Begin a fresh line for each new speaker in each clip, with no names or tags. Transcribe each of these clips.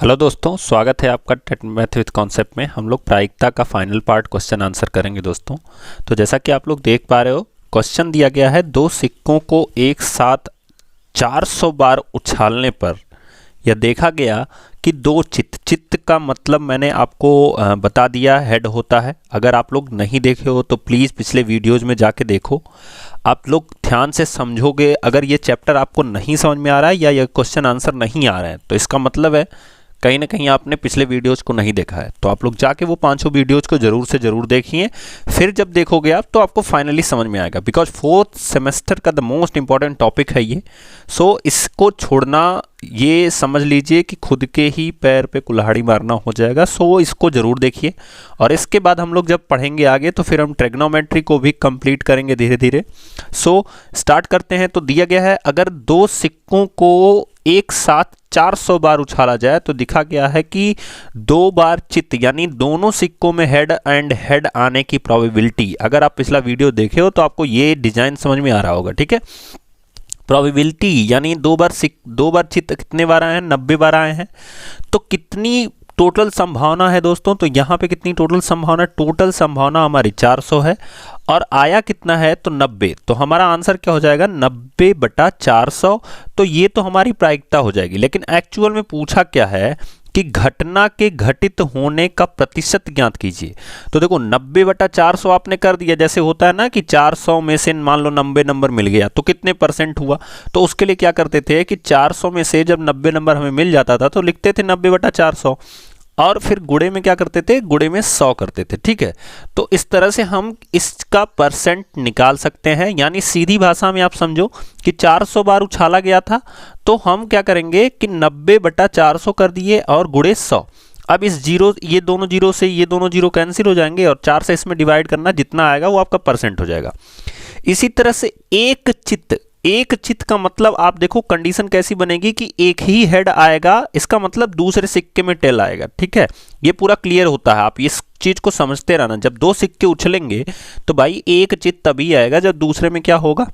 Hello दोस्तों, स्वागत है आपका टेट मैथ विद कॉन्सेप्ट में। हम लोग प्रायिकता का फाइनल पार्ट क्वेश्चन आंसर करेंगे दोस्तों। तो जैसा कि आप लोग देख पा रहे हो, क्वेश्चन दिया गया है दो सिक्कों को एक साथ 400 बार उछालने पर यह देखा गया कि दो चित्त का मतलब मैंने आपको बता दिया, हेड होता है। अगर आप लोग नहीं देखे हो तो प्लीज़ पिछले वीडियोज़ में जाके देखो, आप लोग ध्यान से समझोगे। अगर ये चैप्टर आपको नहीं समझ में आ रहा है या ये क्वेश्चन आंसर नहीं आ रहा है तो इसका मतलब है कहीं ना कहीं आपने पिछले वीडियोज़ को नहीं देखा है। तो आप लोग जाके वो 500 वीडियोज़ को ज़रूर से ज़रूर देखिए, फिर जब देखोगे आप तो आपको फाइनली समझ में आएगा। बिकॉज फोर्थ सेमेस्टर का द मोस्ट इंपॉर्टेंट टॉपिक है ये। सो इसको छोड़ना, ये समझ लीजिए कि खुद के ही पैर पे कुल्हाड़ी मारना हो जाएगा। सो इसको ज़रूर देखिए और इसके बाद हम लोग जब पढ़ेंगे आगे तो फिर हम ट्रिग्नोमेट्री को भी कंप्लीट करेंगे धीरे धीरे। सो स्टार्ट करते हैं। तो दिया गया है, अगर दो सिक्कों को एक साथ 400 बार उछाला जाए तो दिखा गया है कि दो बार चित्त यानी दोनों सिक्कों में हेड एंड हेड आने की प्रोबेबिलिटी, अगर आप पिछला वीडियो देखे हो तो आपको ये डिजाइन समझ में आ रहा होगा, ठीक है। प्रोबेबिलिटी यानी दो बार चित्त कितने बार आए हैं? 90 बार आए हैं। तो कितनी टोटल संभावना है दोस्तों? तो यहाँ पे कितनी टोटल संभावना? टोटल संभावना हमारी 400 है और आया कितना है? तो 90। तो हमारा आंसर क्या हो जाएगा? 90/400। तो ये तो हमारी प्रायिकता हो जाएगी। लेकिन एक्चुअल में पूछा क्या है कि घटना के घटित होने का प्रतिशत ज्ञात कीजिए। तो देखो 90/400 आपने कर दिया। जैसे होता है ना कि 400 में से मान लो 90 नंबर मिल गया तो कितने परसेंट हुआ? तो उसके लिए क्या करते थे कि 400 में से जब 90 नंबर हमें मिल जाता था तो लिखते थे 90/400 और फिर गुणे में क्या करते थे? गुणे में 100 करते थे, ठीक है। तो इस तरह से हम इसका परसेंट निकाल सकते हैं। यानी सीधी भाषा में आप समझो कि 400 बार उछाला गया था तो हम क्या करेंगे कि 90/400 कर दिए और गुणे 100। अब इस जीरो, ये दोनों जीरो से ये दोनों जीरो कैंसिल हो जाएंगे और 4 से इसमें डिवाइड करना, जितना आएगा वो आपका परसेंट हो जाएगा। इसी तरह से एक चित्त का मतलब आप देखो कंडीशन कैसी बनेगी कि एक ही हेड आएगा, इसका मतलब दूसरे सिक्के में टेल आएगा, ठीक है। ये पूरा क्लियर होता है, आप इस चीज को समझते रहना। जब दो सिक्के उछलेंगे तो भाई एक चित्त तभी आएगा जब दूसरे में क्या होगा?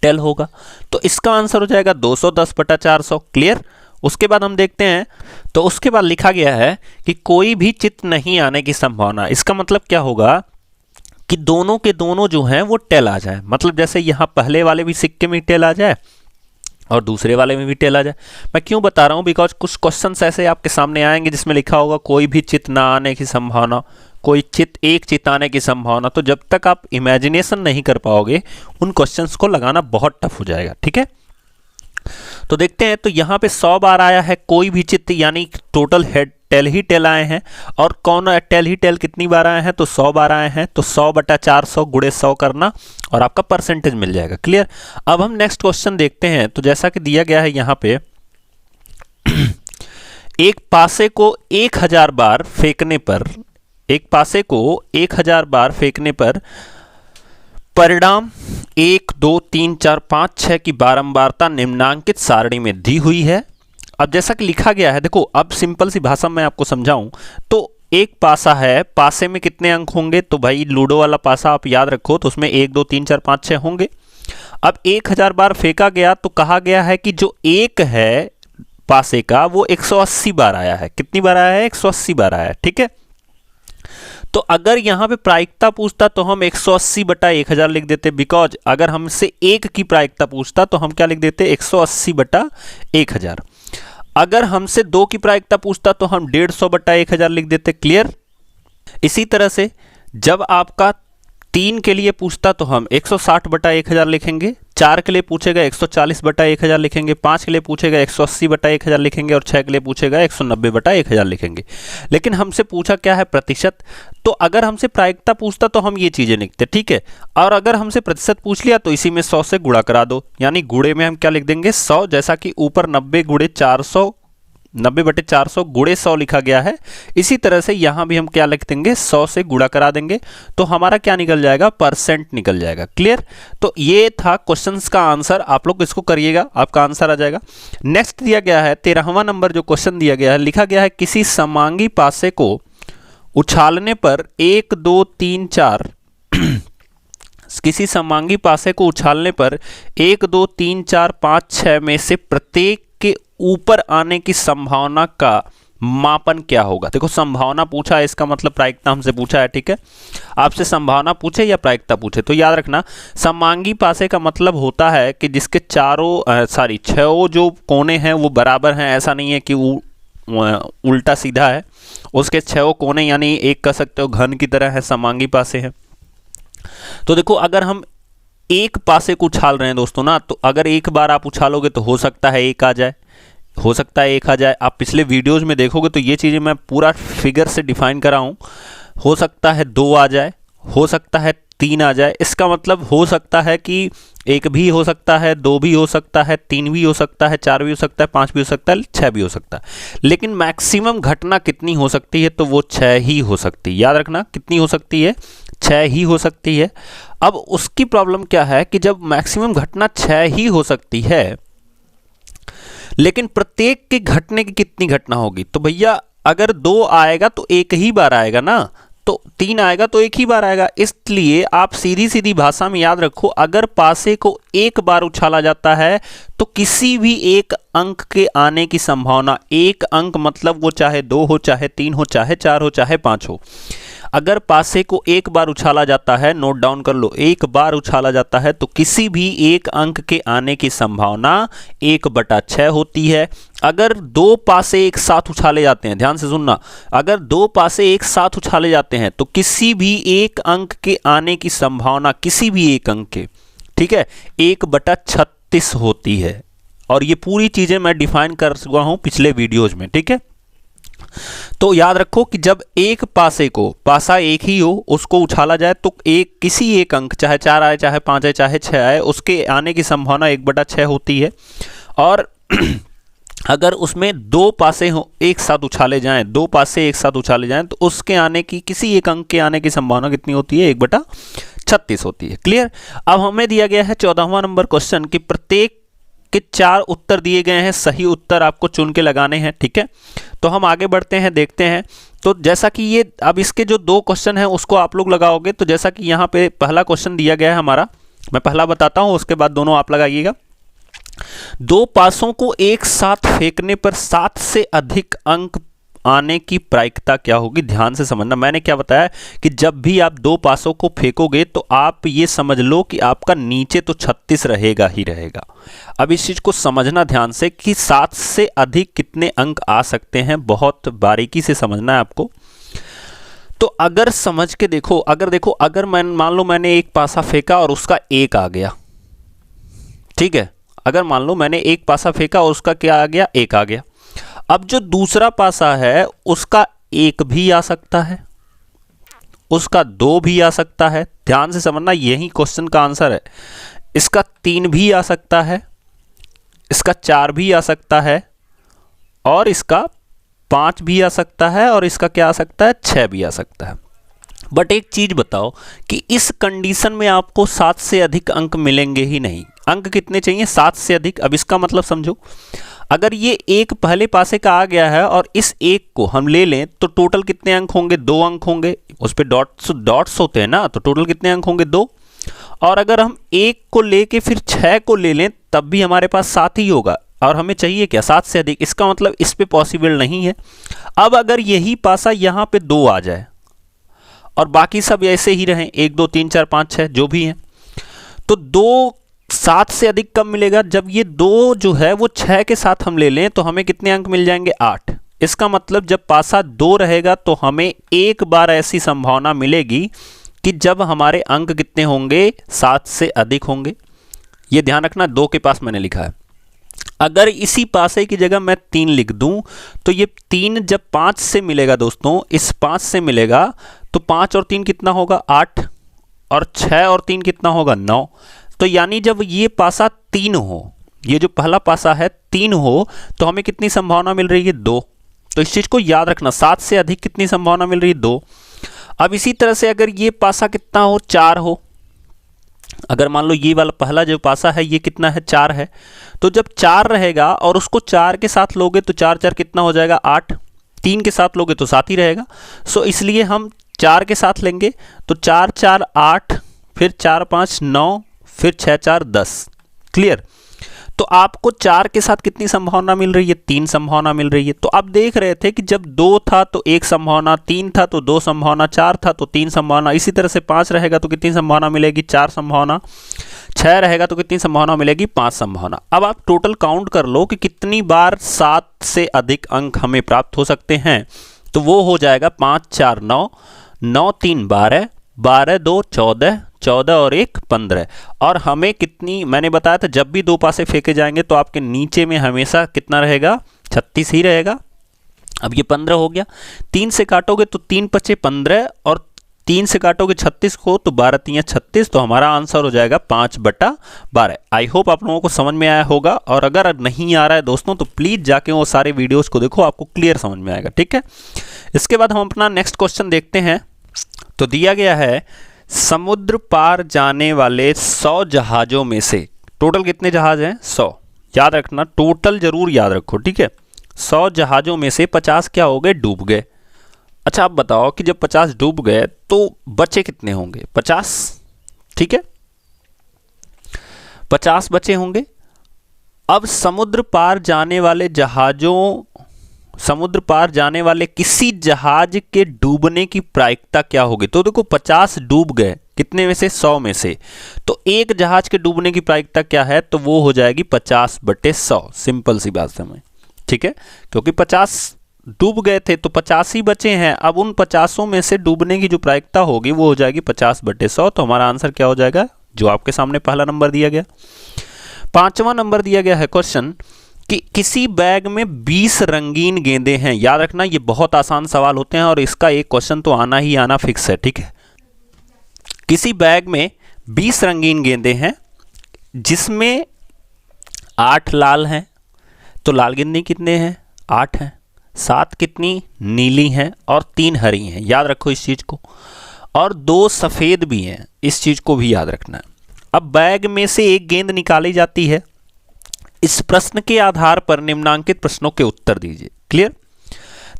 टेल होगा। तो इसका आंसर हो जाएगा 210/400। क्लियर। उसके बाद हम देखते हैं, तो उसके बाद लिखा गया है कि कोई भी चित्त नहीं आने की संभावना। इसका मतलब क्या होगा कि दोनों के दोनों जो हैं वो टेल आ जाए। मतलब जैसे यहां पहले वाले भी सिक्के में टेल आ जाए और दूसरे वाले में भी टेल आ जाए। मैं क्यों बता रहा हूं? बिकॉज कुछ क्वेश्चंस ऐसे आपके सामने आएंगे जिसमें लिखा होगा कोई भी चित्त ना आने की संभावना, कोई चित्त एक चित्त आने की संभावना। तो जब तक आप इमेजिनेशन नहीं कर पाओगे उन क्वेश्चंस को लगाना बहुत टफ हो जाएगा, ठीक है। तो देखते हैं, तो यहां पे 100 बार आया है कोई भी चित्त, यानी total head tail he tell आए हैं। और कौन टेल ही टेल कितनी बार आए हैं? तो 100 बार आए हैं। तो 100/400 गुणे 100 करना और आपका परसेंटेज मिल जाएगा। क्लियर। अब हम नेक्स्ट क्वेश्चन देखते हैं। तो जैसा कि दिया गया है यहां पे एक पासे को 1000 बार फेंकने पर, एक पासे को 1000 बार फेंकने पर परिणाम 1 2 3 4 5 6 की बारंबारता निम्नांकित सारणी में दी हुई है। अब जैसा कि लिखा गया है, देखो अब सिंपल सी भाषा में आपको समझाऊं तो एक पासा है, पासे में कितने अंक होंगे? तो भाई लूडो वाला पासा आप याद रखो, तो उसमें 1 2 3 4 5 6 होंगे। अब 1000 बार फेंका गया तो कहा गया है कि जो एक है पासे का वो 180 बार आया है। कितनी बार आया है? 180 बार आया है, ठीक है। तो अगर यहां पे प्रायिकता पूछता तो हम 180/1000 लिख देते। बिकॉज अगर हमसे एक की प्रायिकता पूछता तो हम क्या लिख देते? 180/1000। अगर हमसे दो की प्रायिकता पूछता तो हम 150/1000 लिख देते। क्लियर। इसी तरह से जब आपका 3 के लिए पूछता तो हम 160/1000 लिखेंगे, 4 के लिए पूछेगा 140/1000 लिखेंगे, 5 के लिए पूछेगा 180/1000 लिखेंगे और 6 के लिए पूछेगा 190/1000 लिखेंगे। लेकिन हमसे पूछा क्या है? प्रतिशत। तो अगर हमसे प्रायिकता पूछता तो हम ये चीजें लिखते, ठीक है। और अगर हमसे प्रतिशत पूछ लिया तो इसी में 100 से गुणा करा दो। यानी गुणे में हम क्या लिख देंगे? 100। जैसा कि ऊपर 90/400 गुणे 100 लिखा गया है, इसी तरह से यहां भी हम क्या लिख देंगे? 100 से गुणा करा देंगे तो हमारा क्या निकल जाएगा? परसेंट निकल जाएगा। क्लियर। तो ये था क्वेश्चंस का आंसर। आप लोग इसको करिएगा, आपका आंसर आ जाएगा। नेक्स्ट दिया गया है 13वां नंबर जो क्वेश्चन दिया गया है, लिखा गया है किसी समांगी पासे को उछालने पर 1 2 3 4 किसी समांगी पासे को उछालने पर 1 2 3 4 5 6 में से प्रत्येक के ऊपर आने की संभावना का मापन क्या होगा। देखो संभावना पूछा है, इसका मतलब प्रायिकता हमसे पूछा है, ठीक है। आपसे संभावना पूछे या प्रायिकता पूछे तो याद रखना समांगी पासे का मतलब होता है कि जिसके छह जो कोने हैं वो बराबर हैं, ऐसा नहीं है कि वो उल्टा सीधा है। उसके छह कोने यानी एक कह सकते हो घन की तरह है, समांगी पासे है। तो देखो अगर हम एक पासे को उछाल रहे हैं दोस्तों ना, तो अगर एक बार आप उछालोगे तो हो सकता है एक आ जाए, हो सकता है एक आ जाए। आप पिछले वीडियोज में देखोगे तो ये चीज़ें मैं पूरा फिगर से डिफाइन करा हूँ। हो सकता है 2 आ जाए, हो सकता है 3 आ जाए। इसका मतलब हो सकता है कि 1 भी हो सकता है, 2 भी हो सकता है, 3 भी हो सकता है, 4 भी हो सकता है, 5 भी हो सकता है, 6 भी हो सकता है। लेकिन मैक्सिमम घटना कितनी हो सकती है, तो वो 6 ही हो सकती है। याद रखना कितनी हो सकती है, 6 ही हो सकती है। अब उसकी प्रॉब्लम क्या है कि जब मैक्सिमम घटना 6 ही हो सकती है, लेकिन प्रत्येक के घटने की कितनी घटना होगी, तो भैया अगर 2 आएगा तो एक ही बार आएगा ना, तो 3 आएगा तो एक ही बार आएगा। इसलिए आप सीधी सीधी भाषा में याद रखो, अगर पासे को एक बार उछाला जाता है तो किसी भी एक अंक के आने की संभावना, एक अंक मतलब वो चाहे 2 हो, चाहे 3 हो, चाहे 4 हो, चाहे 5 हो, अगर पासे को एक बार उछाला जाता है, नोट डाउन कर लो, एक बार उछाला जाता है तो किसी भी एक अंक के आने की संभावना 1/6 होती है। अगर 2 पासे एक साथ उछाले जाते हैं, ध्यान से सुनना, अगर 2 पासे एक साथ उछाले जाते हैं तो किसी भी एक अंक के आने की संभावना, किसी भी एक अंक के, ठीक है, 1/36 होती है। और ये पूरी चीजें मैं डिफाइन कर चुका हूं पिछले वीडियोज में, ठीक है। तो याद रखो कि जब एक पासे को, पासा एक ही हो, उसको उछाला जाए तो किसी एक अंक, चाहे 4 आए, चाहे 5 आए, चाहे 6 आए, उसके आने की संभावना 1/6 होती है। और अगर उसमें 2 पासे हो एक साथ उछाले जाएं, 2 पासे एक साथ उछाले जाएं, तो उसके आने की, किसी एक अंक के आने की संभावना कितनी होती है, 1/36 होती है। क्लियर। अब हमें दिया गया है 14वां नंबर क्वेश्चन कि प्रत्येक के 4 उत्तर दिए गए हैं, सही उत्तर आपको चुन के लगाने हैं, ठीक है। तो हम आगे बढ़ते हैं, देखते हैं। तो जैसा कि ये अब इसके जो 2 क्वेश्चन हैं उसको आप लोग लगाओगे, तो जैसा कि यहाँ पे पहला क्वेश्चन दिया गया है हमारा, मैं पहला बताता हूँ, उसके बाद दोनों आप लगाइएगा। 2 पासों को एक साथ फेंकने पर 7 से अधिक अंक आने की प्रायिकता क्या होगी। ध्यान से समझना, मैंने क्या बताया कि जब भी आप 2 पासों को फेंकोगे तो आप ये समझ लो कि आपका नीचे तो 36 रहेगा ही रहेगा। अब इस चीज को समझना ध्यान से कि 7 से अधिक कितने अंक आ सकते हैं, बहुत बारीकी से समझना है आपको। तो अगर समझ के देखो, अगर मैं मान लो मैंने एक पासा फेंका और उसका 1 आ गया, ठीक है, अगर मान लो मैंने एक पासा फेंका और उसका क्या आ गया, 1 आ गया। अब जो दूसरा पासा है उसका 1 भी आ सकता है, उसका 2 भी आ सकता है। ध्यान से समझना, यही क्वेश्चन का आंसर है। इसका 3 भी आ सकता है, इसका 4 भी आ सकता है, और इसका 5 भी आ सकता है, और इसका क्या आ सकता है, 6 भी आ सकता है। बट एक चीज बताओ कि इस कंडीशन में आपको 7 से अधिक अंक मिलेंगे ही नहीं। अंक कितने चाहिए, 7 से अधिक। अब इसका मतलब समझो, अगर ये एक पहले पासे का आ गया है और इस एक को हम ले लें तो टोटल कितने अंक होंगे, 2 अंक होंगे। उस पे डॉट्स होते हैं ना, तो टोटल कितने अंक होंगे, 2। और अगर हम एक को लेके फिर 6 को ले लें तब भी हमारे पास 7 ही होगा, और हमें चाहिए क्या, 7 से अधिक। इसका मतलब इस पे पॉसिबल नहीं है। अब अगर यही पासा यहां पे 2 आ जाए और बाकी सब ऐसे ही रहें, 1 2 3 4 5 6 जो भी हैं, तो 2 7 से अधिक कब मिलेगा, जब ये 2 जो है वो 6 के साथ हम ले लें तो हमें कितने अंक मिल जाएंगे, 8। इसका मतलब जब पासा 2 रहेगा तो हमें एक बार ऐसी संभावना मिलेगी कि जब हमारे अंक कितने होंगे, 7 से अधिक होंगे। ये ध्यान रखना, 2 के पास मैंने लिखा है। अगर इसी पासे की जगह मैं 3 लिख दूं तो ये 3 जब 5 से मिलेगा दोस्तों, इस 5 से मिलेगा तो 5 और 3 कितना होगा, 8, और 6 और 3 कितना होगा, 9। तो यानी जब ये पासा 3 हो, ये जो पहला पासा है 3 हो, तो हमें कितनी संभावना मिल रही है, 2। तो इस चीज को याद रखना, 7 से अधिक कितनी संभावना मिल रही है, 2। अब इसी तरह से अगर ये पासा कितना हो, 4 हो, अगर मान लो ये वाला पहला जो पासा है ये कितना है, 4 है, तो जब 4 रहेगा और उसको 4 के साथ लोगे तो 4 4 कितना हो जाएगा, 8। 3 के साथ लोगे तो 7 ही रहेगा। सो इसलिए हम 4 के साथ लेंगे तो 4 4 8, फिर 4 5 9, फिर 6 4 10। क्लियर। तो आपको 4 के साथ कितनी संभावना मिल रही है? 3 संभावना मिल रही है। तो आप देख रहे थे कि जब 2 था तो 1 संभावना, 3 था तो 2 संभावना, 4 था तो 3 संभावना, इसी तरह से 5 रहेगा तो कितनी संभावना मिलेगी? 4 संभावना, 6 रहेगा तो कितनी संभावना मिलेगी? 5 संभावना। अब आप टोटल काउंट कर लो कि कितनी बार 7 से अधिक अंक हमें प्राप्त हो सकते हैं। तो वो हो जाएगा 5 4 9, 9 3 12, 12 2 14, 14 और 1 15। और हमें कितनी, मैंने बताया था जब भी 2 पासे फेंके जाएंगे तो आपके नीचे में हमेशा कितना रहेगा? 36 ही रहेगा। अब ये 15 हो गया, 3 से काटोगे तो 3 पचे 15 और 3 से काटोगे 36 को तो 12 3 36, तो हमारा आंसर हो जाएगा 5/12। आई होप आप लोगों को समझ में आया होगा, और अगर नहीं आ रहा है दोस्तों तो प्लीज़ जाके वो सारे वीडियोस को देखो, आपको क्लियर समझ में आएगा। ठीक है, इसके बाद हम अपना नेक्स्ट क्वेश्चन देखते हैं। तो दिया गया है समुद्र पार जाने वाले 100 जहाज़ों में से टोटल कितने जहाज हैं? 100। याद रखना, टोटल जरूर याद रखो। ठीक है, 100 जहाज़ों में से 50 क्या हो गए? डूब गए। अच्छा आप बताओ कि जब 50 डूब गए तो बचे कितने होंगे? 50। ठीक है, 50 बचे होंगे। अब समुद्र पार जाने वाले जहाज़ों, समुद्र पार जाने वाले किसी जहाज के डूबने की प्रायिकता क्या होगी? तो देखो 50 डूब गए, कितने में से? 100 में से। तो एक जहाज के डूबने की प्रायिकता क्या है? तो वो हो जाएगी 50/100। सिंपल सी बात समझ। ठीक है, क्योंकि 50 डूब गए थे तो 50 ही बचे हैं। अब उन 50 में से डूबने की जो प्रायिकता होगी वो हो जाएगी 50/100। तो हमारा आंसर क्या हो जाएगा? जो आपके सामने पहला नंबर दिया गया। 5वां नंबर दिया गया है क्वेश्चन कि किसी बैग में 20 रंगीन गेंदें हैं। याद रखना ये बहुत आसान सवाल होते हैं और इसका एक क्वेश्चन तो आना ही आना फिक्स है। ठीक है, किसी बैग में 20 रंगीन गेंदें हैं जिसमें 8 लाल हैं। तो लाल गेंदें कितने हैं? 8 हैं। 7 कितनी नीली हैं और 3 हरी हैं। याद रखो इस चीज को। और 2 सफेद भी हैं, इस चीज को भी याद रखना है। अब बैग में से एक गेंद निकाली जाती है। इस प्रश्न के आधार पर निम्नांकित प्रश्नों के उत्तर दीजिए। क्लियर?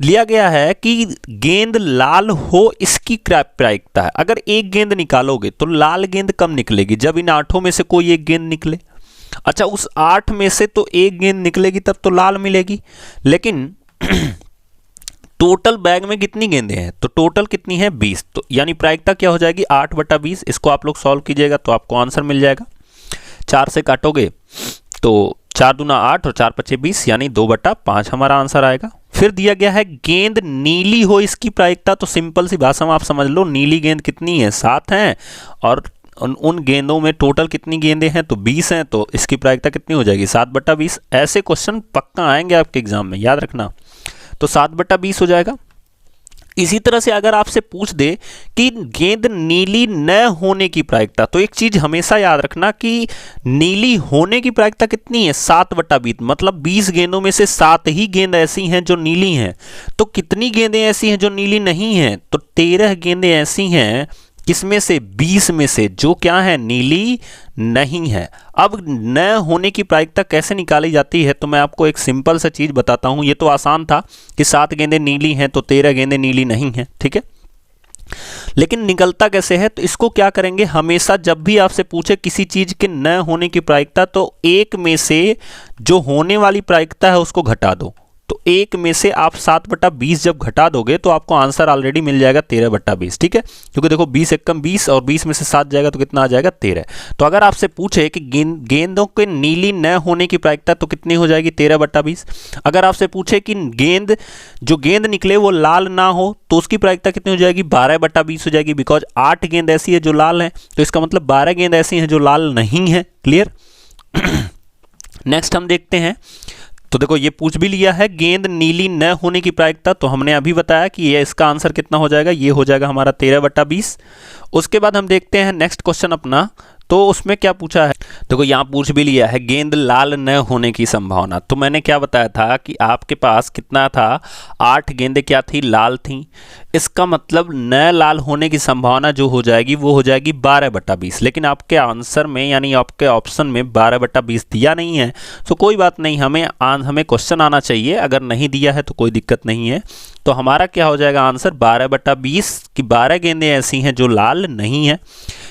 लिया गया है कि गेंद लाल हो इसकी प्रायिकता है। अगर एक गेंद निकालोगे तो लाल गेंद कब निकलेगी? जब इन 8 में से कोई एक गेंद निकले। अच्छा, उस 8 में से तो एक गेंद निकलेगी तब तो लाल मिलेगी, लेकिन टोटल बैग में कितनी गेंदें हैं? तो टोटल कितनी है? 20। तो यानी प्रायिकता क्या हो जाएगी? 8/20। इसको आप लोग सॉल्व कीजिएगा तो आपको आंसर मिल जाएगा। 4 से काटोगे तो 4 दूना 8 और 4 पचे 20, यानी 2/5 हमारा आंसर आएगा। फिर दिया गया है गेंद नीली हो इसकी प्रायिकता। तो सिंपल सी भाषा में आप समझ लो, नीली गेंद कितनी है? 7 हैं, और उन गेंदों में टोटल कितनी गेंदें हैं? तो 20 हैं। तो इसकी प्रायिकता कितनी हो जाएगी? 7/20। ऐसे क्वेश्चन पक्का आएंगे आपके एग्जाम में, याद रखना। तो 7/20 हो जाएगा। इसी तरह से अगर आपसे पूछ दे कि गेंद नीली न होने की प्रायिकता, तो एक चीज हमेशा याद रखना कि नीली होने की प्रायिकता कितनी है? 7/20। मतलब 20 गेंदों में से 7 ही गेंद ऐसी हैं जो नीली हैं। तो कितनी गेंदें ऐसी हैं जो नीली नहीं हैं? तो 13 गेंदें ऐसी हैं, किसमें से? 20 में से, जो क्या है? नीली नहीं है। अब न होने की प्रायिकता कैसे निकाली जाती है? तो मैं आपको एक सिंपल सा चीज बताता हूं। ये तो आसान था कि 7 गेंदें नीली हैं तो 13 गेंदें नीली नहीं हैं। ठीक है, लेकिन निकलता कैसे है? तो इसको क्या करेंगे, हमेशा जब भी आपसे पूछे किसी चीज के न होने की प्रायिकता, तो एक में से जो होने वाली प्रायिकता है उसको घटा दो। तो एक में से आप 7/20 जब घटा दोगे तो आपको आंसर ऑलरेडी मिल जाएगा 13/20। ठीक है, क्योंकि देखो 20 एकम 20 और 20 में से 7 जाएगा तो कितना आ जाएगा? 13। तो अगर आपसे पूछे कि गेंदों के नीली न होने की प्रायिकता तो कितनी हो जाएगी? 13/20। अगर आपसे पूछे कि जो गेंद निकले वो लाल ना हो तो उसकी प्रायिकता कितनी हो जाएगी? 12/20 हो जाएगी। बिकॉज 8 गेंद ऐसी है जो लाल है, तो इसका मतलब 12 गेंद ऐसी हैं जो लाल नहीं है। क्लियर? नेक्स्ट हम देखते हैं। तो देखो ये पूछ भी लिया है गेंद नीली न होने की प्रायिकता, तो हमने अभी बताया कि ये इसका आंसर कितना हो जाएगा? ये हो जाएगा हमारा 13/20। उसके बाद हम देखते हैं नेक्स्ट क्वेश्चन अपना। तो उसमें क्या पूछा है? देखो यहाँ पूछ भी लिया है गेंद लाल न होने की संभावना। तो मैंने क्या बताया था कि आपके पास कितना था? 8 गेंदें क्या थी? लाल थी। इसका मतलब न लाल होने की संभावना जो हो जाएगी वो हो जाएगी 12/20। लेकिन आपके आंसर में यानी आपके ऑप्शन में 12/20 दिया नहीं है। तो कोई बात नहीं, हमें क्वेश्चन आना चाहिए। अगर नहीं दिया है तो कोई दिक्कत नहीं है। तो हमारा क्या हो जाएगा आंसर? 12/20 की 12 गेंदें ऐसी हैं जो लाल नहीं है।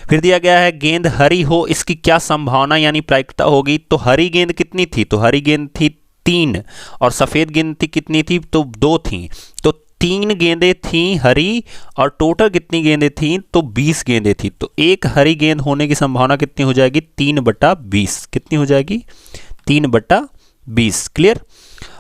फिर दिया गया है गेंद हरी हो, इसकी क्या संभावना यानी प्रायिकता होगी। तो हरी गेंद कितनी थी, तो हरी गेंद थी 3 और सफ़ेद गेंद थी कितनी थी, तो 2 थी। तो 3 गेंदें थी हरी और टोटल कितनी गेंदें थी, तो 20 गेंदें थी। तो एक हरी गेंद होने की संभावना कितनी हो जाएगी, 3/20। कितनी हो जाएगी, 3/20। क्लियर।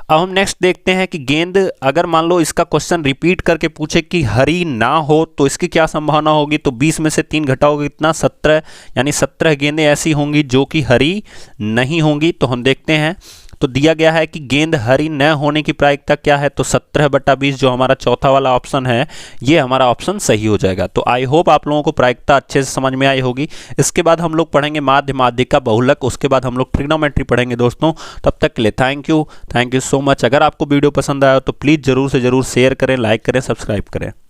अब हम नेक्स्ट देखते हैं कि गेंद अगर मान लो इसका क्वेश्चन रिपीट करके पूछे कि हरी ना हो तो इसकी क्या संभावना होगी। तो 20 में से 3 घटाओगे कितना, 17, यानी 17 गेंदें ऐसी होंगी जो कि हरी नहीं होंगी। तो हम देखते हैं, तो दिया गया है कि गेंद हरी न होने की प्रायिकता क्या है, तो 17/20 जो हमारा चौथा वाला ऑप्शन है ये हमारा ऑप्शन सही हो जाएगा। तो आई होप आप लोगों को प्रायिकता अच्छे से समझ में आई होगी। इसके बाद हम लोग पढ़ेंगे माध्य, माध्यिका, बहुलक, उसके बाद हम लोग ट्रिग्नोमेट्री पढ़ेंगे दोस्तों। तब तक के लिए थैंक यू सो मच। अगर आपको वीडियो पसंद आया तो प्लीज़ ज़रूर से ज़रूर शेयर करें, लाइक करें, सब्सक्राइब करें।